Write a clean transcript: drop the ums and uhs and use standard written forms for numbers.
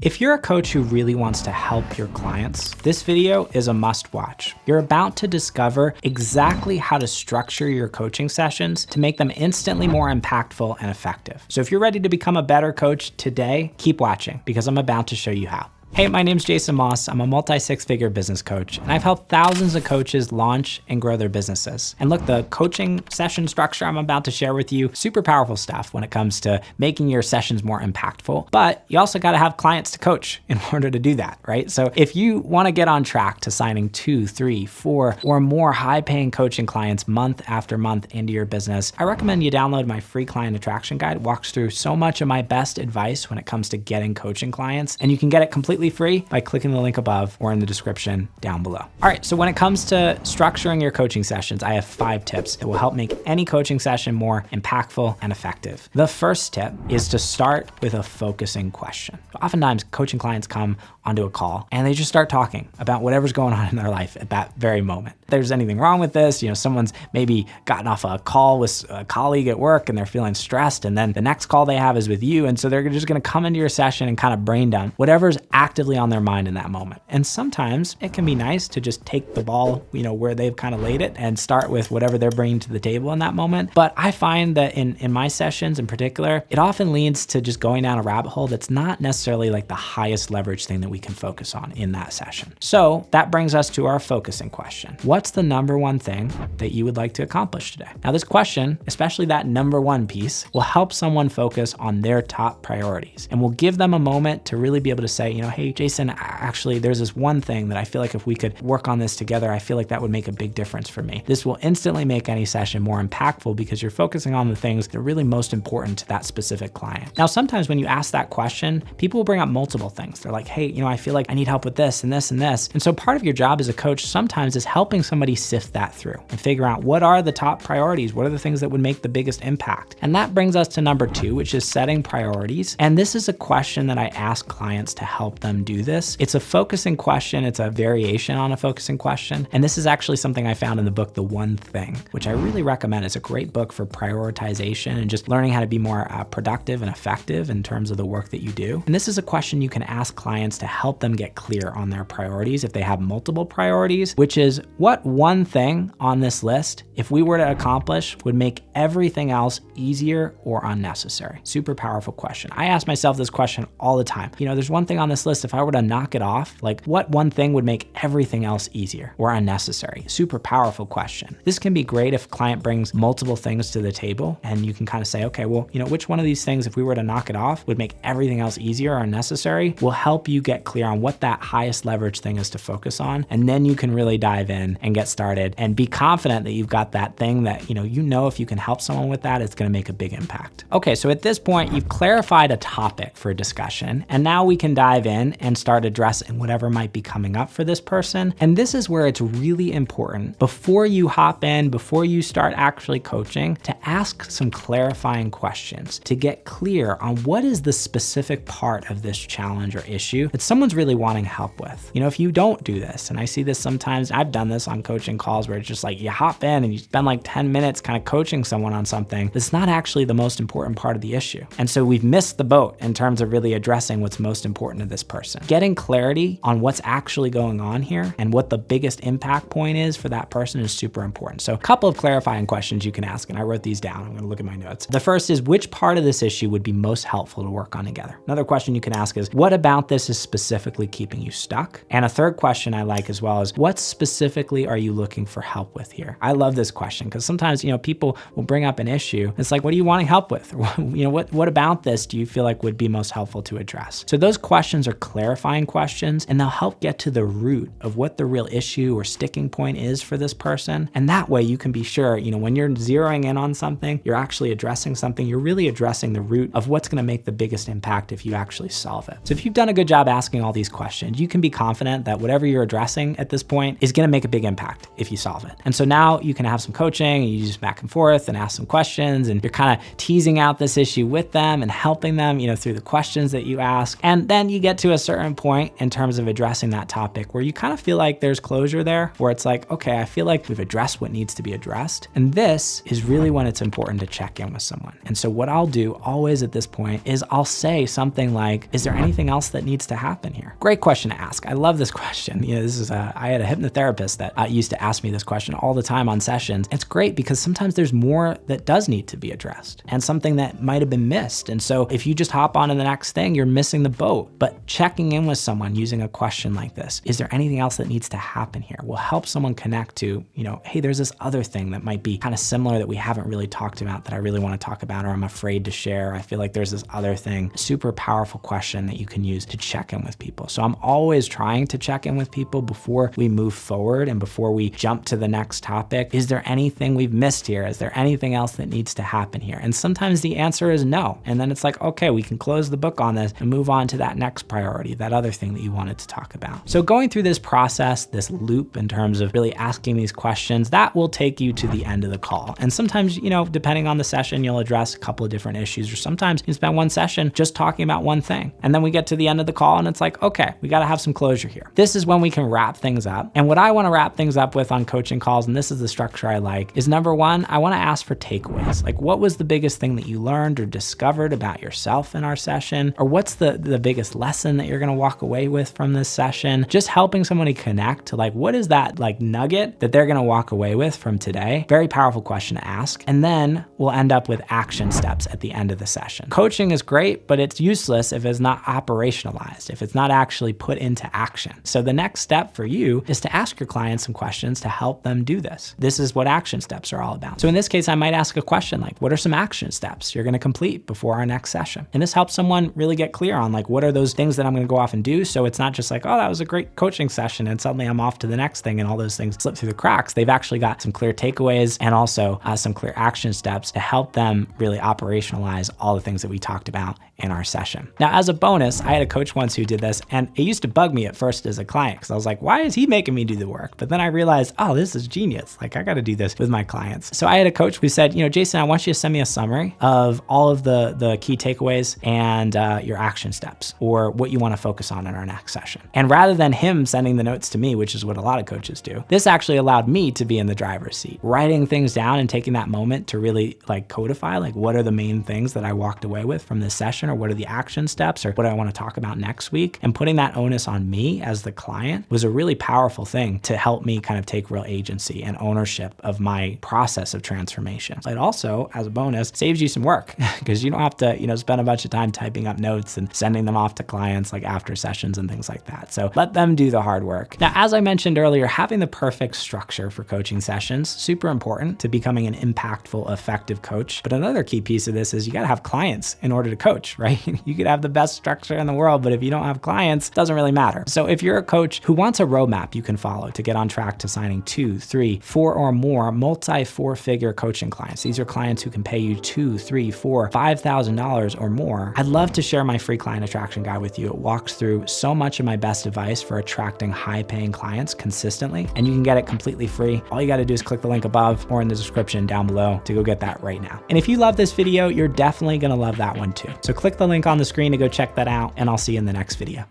If you're a coach who really wants to help your clients, this video is a must watch. You're about to discover exactly how to structure your coaching sessions to make them instantly more impactful and effective. So if you're ready to become a better coach today, keep watching because I'm about to show you how. Hey, my name's Jason Moss. I'm a multi-six-figure business coach, and I've helped thousands of coaches launch and grow their businesses. And look, the coaching session structure I'm about to share with you, super powerful stuff when it comes to making your sessions more impactful, but you also gotta have clients to coach in order to do that, right? So if you wanna get on track to signing 2, 3, 4, or more high-paying coaching clients month after month into your business, I recommend you download my free client attraction guide. It walks through so much of my best advice when it comes to getting coaching clients, and you can get it completely free by clicking the link above or in the description down below. All right, so when it comes to structuring your coaching sessions, I have 5 tips that will help make any coaching session more impactful and effective. The first tip is to start with a focusing question. Oftentimes, coaching clients come onto a call and they just start talking about whatever's going on in their life at that very moment. If there's anything wrong with this, someone's maybe gotten off a call with a colleague at work and they're feeling stressed, and then the next call they have is with you, and so they're just gonna come into your session and kind of brain dump whatever's actively on their mind in that moment. And sometimes it can be nice to just take the ball, where they've kind of laid it and start with whatever they're bringing to the table in that moment. But I find that in my sessions in particular, it often leads to just going down a rabbit hole that's not necessarily like the highest leverage thing that we can focus on in that session. So that brings us to our focusing question. What's the number one thing that you would like to accomplish today? Now this question, especially that number one piece, will help someone focus on their top priorities and will give them a moment to really be able to say, hey, Jason, actually, there's this one thing that I feel like if we could work on this together, I feel like that would make a big difference for me. This will instantly make any session more impactful because you're focusing on the things that are really most important to that specific client. Now, sometimes when you ask that question, people will bring up multiple things. They're like, hey, I feel like I need help with this and this and this. And so part of your job as a coach sometimes is helping somebody sift that through and figure out what are the top priorities? What are the things that would make the biggest impact? And that brings us to number 2, which is setting priorities. And this is a question that I ask clients to help them do this. It's a focusing question. It's a variation on a focusing question. And this is actually something I found in the book, The One Thing, which I really recommend. It's a great book for prioritization and just learning how to be more productive and effective in terms of the work that you do. And this is a question you can ask clients to help them get clear on their priorities if they have multiple priorities, which is what one thing on this list, if we were to accomplish, would make everything else easier or unnecessary? Super powerful question. I ask myself this question all the time. There's one thing on this list, if I were to knock it off, like what one thing would make everything else easier or unnecessary? Super powerful question. This can be great if a client brings multiple things to the table and you can kind of say, okay, well, which one of these things, if we were to knock it off, would make everything else easier or unnecessary, will help you get clear on what that highest leverage thing is to focus on. And then you can really dive in and get started and be confident that you've got that thing that, if you can help someone with that, it's gonna make a big impact. Okay, so at this point, you've clarified a topic for discussion, and now we can dive in and start addressing whatever might be coming up for this person. And this is where it's really important before you hop in, before you start actually coaching, to ask some clarifying questions to get clear on what is the specific part of this challenge or issue that someone's really wanting help with. If you don't do this, and I see this sometimes, I've done this on coaching calls where it's just like you hop in and you spend like 10 minutes kind of coaching someone on something that's not actually the most important part of the issue. And so we've missed the boat in terms of really addressing what's most important to this person. Getting clarity on what's actually going on here and what the biggest impact point is for that person is super important. So a couple of clarifying questions you can ask, and I wrote these down. I'm gonna look at my notes. The first is, which part of this issue would be most helpful to work on together? Another question you can ask is, what about this is specifically keeping you stuck? And a third question I like as well is, what specifically are you looking for help with here? I love this question because sometimes, people will bring up an issue. It's like, what are you wanting help with? What about this do you feel like would be most helpful to address? So those questions are clarifying questions, and they'll help get to the root of what the real issue or sticking point is for this person. And that way you can be sure, when you're zeroing in on something, you're actually addressing something, you're really addressing the root of what's gonna make the biggest impact if you actually solve it. So if you've done a good job asking all these questions, you can be confident that whatever you're addressing at this point is gonna make a big impact if you solve it. And so now you can have some coaching, and you just back and forth and ask some questions, and you're kind of teasing out this issue with them and helping them, through the questions that you ask. And then you get to to a certain point in terms of addressing that topic where you kind of feel like there's closure there, where it's like, okay, I feel like we've addressed what needs to be addressed. And this is really when it's important to check in with someone. And so what I'll do always at this point is I'll say something like, is there anything else that needs to happen here? Great question to ask. I love this question. I had a hypnotherapist that used to ask me this question all the time on sessions. It's great because sometimes there's more that does need to be addressed and something that might have been missed. And so if you just hop on to the next thing, you're missing the boat. But checking in with someone using a question like this, is there anything else that needs to happen here, will help someone connect to, hey, there's this other thing that might be kind of similar that we haven't really talked about that I really want to talk about, or I'm afraid to share. I feel like there's this other thing. Super powerful question that you can use to check in with people. So I'm always trying to check in with people before we move forward and before we jump to the next topic. Is there anything we've missed here? Is there anything else that needs to happen here? And sometimes the answer is no. And then it's like, okay, we can close the book on this and move on to that next priority, that other thing that you wanted to talk about. So going through this process, this loop in terms of really asking these questions, that will take you to the end of the call. And sometimes, depending on the session, you'll address a couple of different issues, or sometimes you spend one session just talking about one thing. And then we get to the end of the call and it's like, okay, we got to have some closure here. This is when we can wrap things up. And what I want to wrap things up with on coaching calls, and this is the structure I like, is number one, I want to ask for takeaways. Like, what was the biggest thing that you learned or discovered about yourself in our session? Or what's the biggest lesson that you're going to walk away with from this session? Just helping somebody connect to what is that nugget that they're going to walk away with from today? Very powerful question to ask. And then we'll end up with action steps at the end of the session. Coaching is great, but it's useless if it's not operationalized, if it's not actually put into action. So the next step for you is to ask your clients some questions to help them do this. This is what action steps are all about. So in this case, I might ask a question like, what are some action steps you're going to complete before our next session? And this helps someone really get clear on what are those things that I'm going to go off and do. So it's not just like, oh, that was a great coaching session and suddenly I'm off to the next thing and all those things slip through the cracks. They've actually got some clear takeaways and also some clear action steps to help them really operationalize all the things that we talked about in our session. Now, as a bonus, I had a coach once who did this, and it used to bug me at first as a client because I was like, why is he making me do the work? But then I realized, oh, this is genius. I got to do this with my clients. So I had a coach who said, Jason, I want you to send me a summary of all of the key takeaways and your action steps, or what you want to focus on in our next session. And rather than him sending the notes to me, which is what a lot of coaches do, this actually allowed me to be in the driver's seat, writing things down and taking that moment to really codify, what are the main things that I walked away with from this session, or what are the action steps, or what do I want to talk about next week? And putting that onus on me as the client was a really powerful thing to help me kind of take real agency and ownership of my process of transformation. It also, as a bonus, saves you some work because you don't have to, spend a bunch of time typing up notes and sending them off to clients after sessions and things like that. So let them do the hard work. Now, as I mentioned earlier, having the perfect structure for coaching sessions, super important to becoming an impactful, effective coach. But another key piece of this is you got to have clients in order to coach, right? You could have the best structure in the world, but if you don't have clients, it doesn't really matter. So if you're a coach who wants a roadmap you can follow to get on track to signing 2, 3, 4 or more multi-4-figure coaching clients, these are clients who can pay you $2,000, $3,000, $4,000, $5,000 or more, I'd love to share my free client attraction guide with you. It walks through so much of my best advice for attracting high-paying clients consistently, and you can get it completely free. All you got to do is click the link above or in the description down below to go get that right now. And if you love this video, you're definitely going to love that one too. So click the link on the screen to go check that out, and I'll see you in the next video.